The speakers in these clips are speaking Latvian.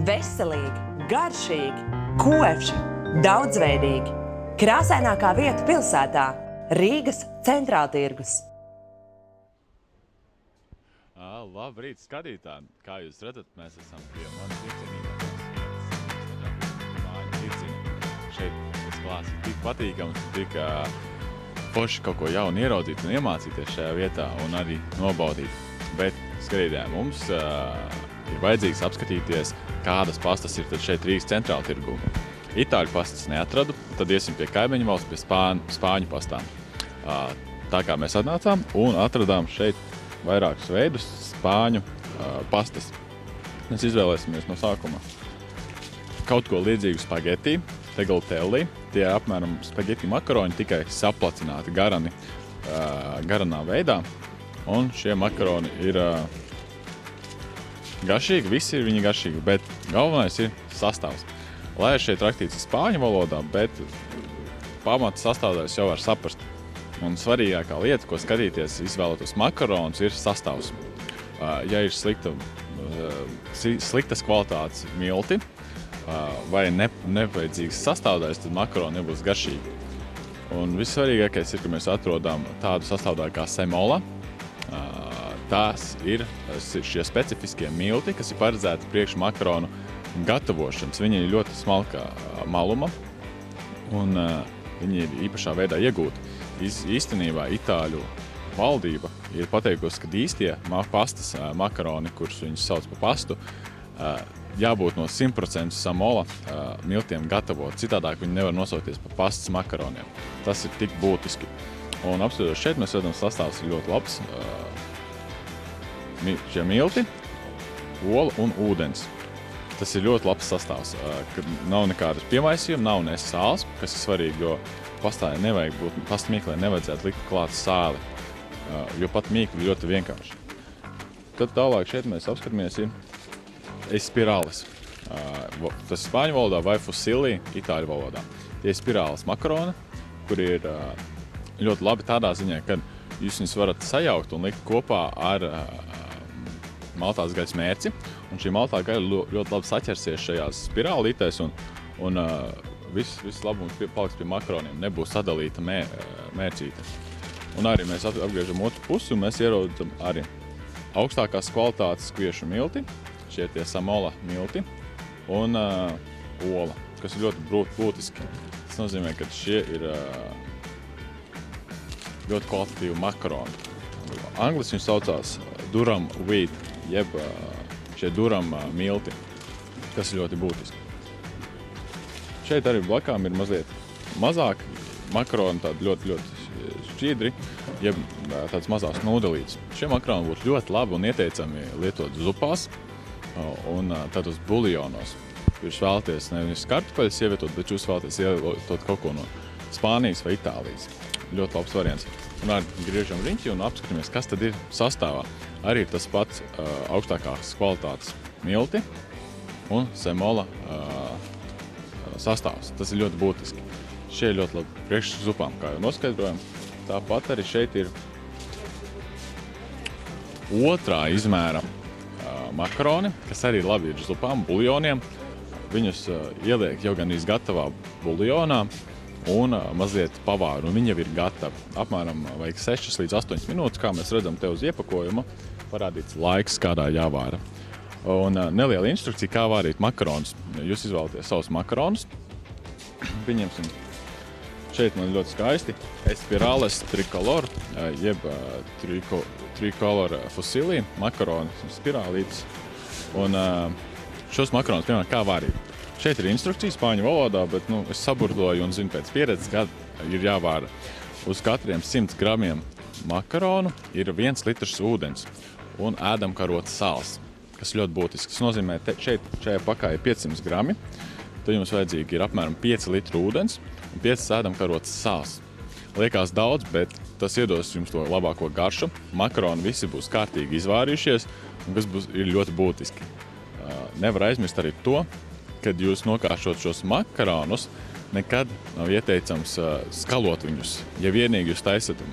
Veselīgi, garšīgi, koši, daudzveidīgi. Krāsainākā vieta pilsētā – Rīgas Centrāltirgus. Labrīt, skatītāji! Kā jūs redzat, mēs esam pie manas iecienīgākās vietas. Šeit es klāstu tik patīkams, tik forši kaut ko jaunu ieraudzīt un iemācīties šajā vietā un arī nobaudīt. Bet, skatītāji, mums ir vajadzīgs apskatīties, kādas pastas ir tad šeit Rīgas Centrāltirgū. Itāļu pastas neatradu, tad iesim pie kaimiņu valsts, pie spāņu pastām. Tā kā mēs atnācām un atradām šeit vairākus veidus spāņu pastas. Mēs izvēlēsimies no sākuma kaut ko līdzīgu spageti, tagliatelle. Tie ir apmēram spageti makaroņi, tikai saplacināti garanā veidā. Un šie makaroni ir garšīgi, visi ir viņi garšīgi, bet galvenais ir sastāvs. Lai šeit rakstīts spāņu valodā, bet pamata sastāvdaļas jau var saprast. Un svarīgākā lieta, ko skatīties, izvēlētos makaronus, ir sastāvs. Ja ir sliktas kvalitātes milti vai nevajadzīgas sastāvdaļas, tad makaroni nebūs garšīgi. Un vissvarīgākais ir, ka mēs atrodam tādu sastāvdaļu kā semola. Tās ir šie specifiskie milti, kas ir paredzēti priekš makaronu gatavošanas. Viņi ir ļoti smalka maluma un viņi ir īpašā veidā iegūti. Īstenībā Itāļu valdība ir pateikusi, ka īstie pastas makaroni, kurus viņus sauc par pastu, jābūt no 100% samola miltiem gatavot. Citādāk viņi nevar nosaukties par pastas makaroniem. Tas ir tik būtiski. Un apskatoties šeit, mēs redzam, sastāvs ir ļoti labs. Šie milti, ola un ūdens. Tas ir ļoti labs sastāvs, kad nav nekādas piemaisījuma, nav ne sāls, kas ir svarīgi, jo pastāja nevajag būt, pasta mīklē nevajadzētu likt klāt sāli, jo pat mīkli ļoti vienkārši. Tad tālāk šeit mēs apskatāmies ir spirāles. Tas spāņu valodā vai fusilli itāļu valodā. Tie ir spirāles makaroni, kuri ir ļoti labi tādā ziņā, kad jūs viņus varat sajaukt un likt kopā ar maltās gaļas mērci. Un šī maltā gaļa ļoti labi saķersies šajās spirālītēs un viss labums paliks pie makaroniem, nebūs sadalīta mērcīte. Un arī mēs apgriežam otru pusi un mēs ieraudzam arī augstākās kvalitātes kviešu milti, šie tie samola milti un ola, kas ir ļoti būtiski. Tas nozīmē, ka šie ir ļoti kvalitatīvi makaroni. Anglis viņus saucās durum wheat, jeb šie durum milti, kas ir ļoti būtiski. Šeit arī blakām ir mazliet mazāk makaroni, tādi ļoti šķīdri, jeb tāds mazās nūdelītes. Šie makaroni būtu ļoti labi un ieteicami lietot zupās un tādos buljonos. Jūs vēlaties nevis kartupeļus ievietot, bet jūs vēlaties ievietot kaut ko no Spānijas vai Itālijas. Ļoti labs variants. Un arī griežam riņķi un apskatāmies, kas tad ir sastāvā. Arī ir tas pats augstākās kvalitātes milti un semola sastāvs. Tas ir ļoti būtiski. Šie ir ļoti labi priekš zupām, kā jau noskaidrojam. Tāpat arī šeit ir otrā izmēra makaroni, kas arī labi ir zupām, buljoniem. Viņus ieliek jau gan gatavā buljonā un mazliet pavāru, un viņi jau ir gatavi. Apmēram vajag 6 līdz 8 minūtes, kā mēs redzam te uz iepakojuma, parādīts laiks, kādā jāvāra. Un neliela instrukcija, kā vārīt makaronus. Jūs izvēlaties savus makaronus. Pieņemsim, šeit man ļoti skaisti spirāles tricolor, jeb tricolor fusilli, makaroni, spirālītes. Un šos makaronus, piemēram, kā vārīt. Šeit ir instrukcija spāņu valodā, bet es saburdoju un zinu pēc pieredzes, kad ir jāvāra. Uz katriem 100 gramiem makaronu ir 1 litrs ūdens un ēdamkarotes sāls, kas ļoti būtiski. Tas nozīmē, šajā pakā ir 500 grami, tad jums vajadzīgi ir apmēram 5 litru ūdens un 5 ēdamkarotes sāls. Liekas daudz, bet tas iedos jums to labāko garšu. Makaroni visi būs kārtīgi izvārījušies, un kas ir ļoti būtiski. Nevar aizmirst arī to, kad jūs nokāršot šos makaronus, nekad nav ieteicams skalot viņus. Ja vienīgi jūs taisat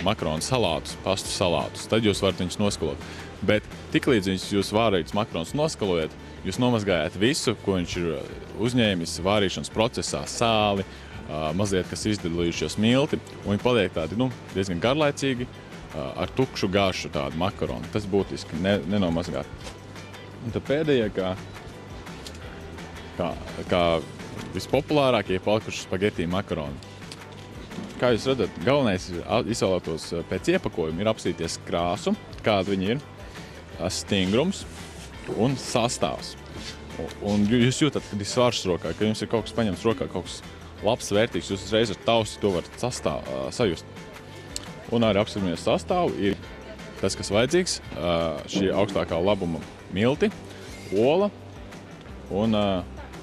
makaronu salātus, pastu salātus, tad jūs varat viņus noskalot. Bet tiklīdz jūs vārītus makaronus noskalojat, jūs nomazgājat visu, ko viņš ir uzņēmis vārīšanas procesā, sāli, mazliet, kas izdalījušies milti, un viņi paliek tādi, diezgan garlaicīgi, ar tukšu garšu tādu makaronu. Tas būtiski, nenomazgāt. Un tad pēdējie, kā vispopulārākie palikuši spageti makaroni. Kā jūs redzat, galvenais ir izvēlētos pēc iepakojuma, ir apstīties krāsu, kāda viņi ir, stingrums un sastāvs. Un jūs jūtat, kad ir svars rokā, kad jums ir kaut kas paņemts rokā, kaut kas labs, vērtīgs, jūs uzreiz ar tausti to varat sajust. Un arī apskatāmies sastāvu, ir tas, kas vajadzīgs, šī augstākā labuma milti, ola un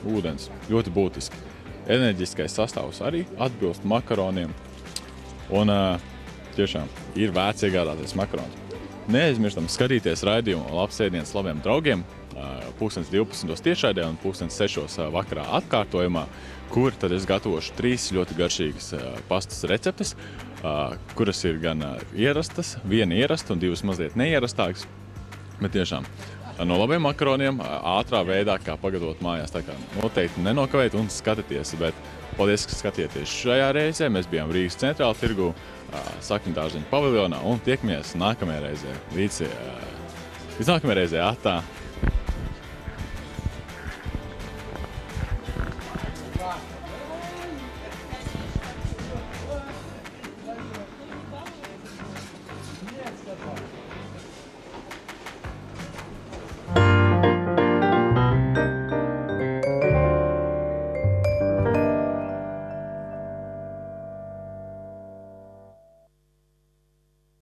ūdens. Ļoti būtiski. Enerģiskais sastāvs arī atbilst makaroniem. Un tiešām ir vērts iegādāties makarons. Neaizmirstam skatīties raidījumu Labs ēdiens labiem draugiem 12:12 tiešraidē un 6:00 vakarā atkārtojumā, kur tad es gatavošu 3 ļoti garšīgas pastas receptes, kuras ir gan ierastas, viena ierasta un 2 mazliet neierastākas, bet tiešām no labiem makaroniem ātrā veidā, kā pagatavot mājās. Tā kā noteikti nenokavēt un skatieties, bet paldies, ka skatieties šajā reizē. Mēs bijām Rīgas centrāla tirgū, Sakņu dārzeņu paviljonā un tiekamies nākamajā reizē. Līdz nākamajā reizē. Atā!